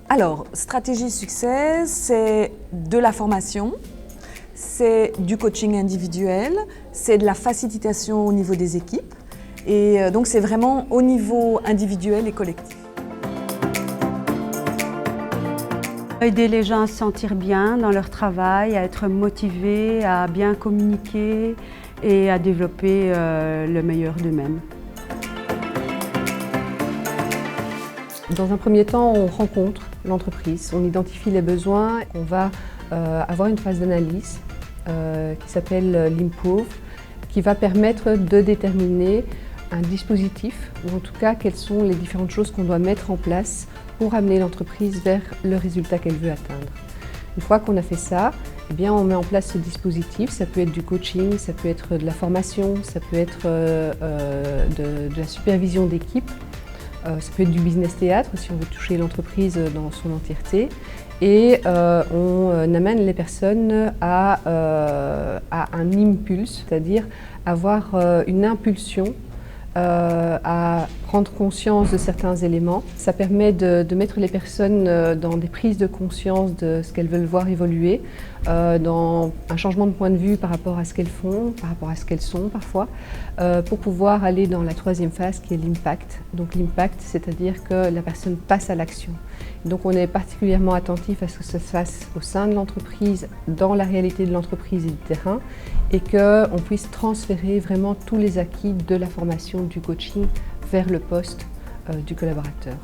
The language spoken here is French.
Alors, stratégie succès, c'est de la formation, c'est du coaching individuel, c'est de la facilitation au niveau des équipes. Et donc c'est vraiment au niveau individuel et collectif. Aider les gens à se sentir bien dans leur travail, à être motivés, à bien communiquer et à développer le meilleur d'eux-mêmes. Dans un premier temps, on rencontre l'entreprise, on identifie les besoins, on va avoir une phase d'analyse qui s'appelle l'Improve, qui va permettre de déterminer un dispositif, ou en tout cas quelles sont les différentes choses qu'on doit mettre en place pour amener l'entreprise vers le résultat qu'elle veut atteindre. Une fois qu'on a fait ça, eh bien, on met en place ce dispositif. Ça peut être du coaching, ça peut être de la formation, ça peut être de la supervision d'équipe, ça peut être du business théâtre si on veut toucher l'entreprise dans son entièreté. Et on amène les personnes à un impulse, c'est-à-dire avoir une impulsion à prendre conscience de certains éléments. Ça permet de mettre les personnes dans des prises de conscience de ce qu'elles veulent voir évoluer, dans un changement de point de vue par rapport à ce qu'elles font, par rapport à ce qu'elles sont parfois, pour pouvoir aller dans la troisième phase qui est l'impact. Donc l'impact, c'est-à-dire que la personne passe à l'action. Donc on est particulièrement attentif à ce que ça se fasse au sein de l'entreprise, dans la réalité de l'entreprise et du terrain, et qu'on puisse transférer vraiment tous les acquis de la formation, du coaching vers le poste du collaborateur.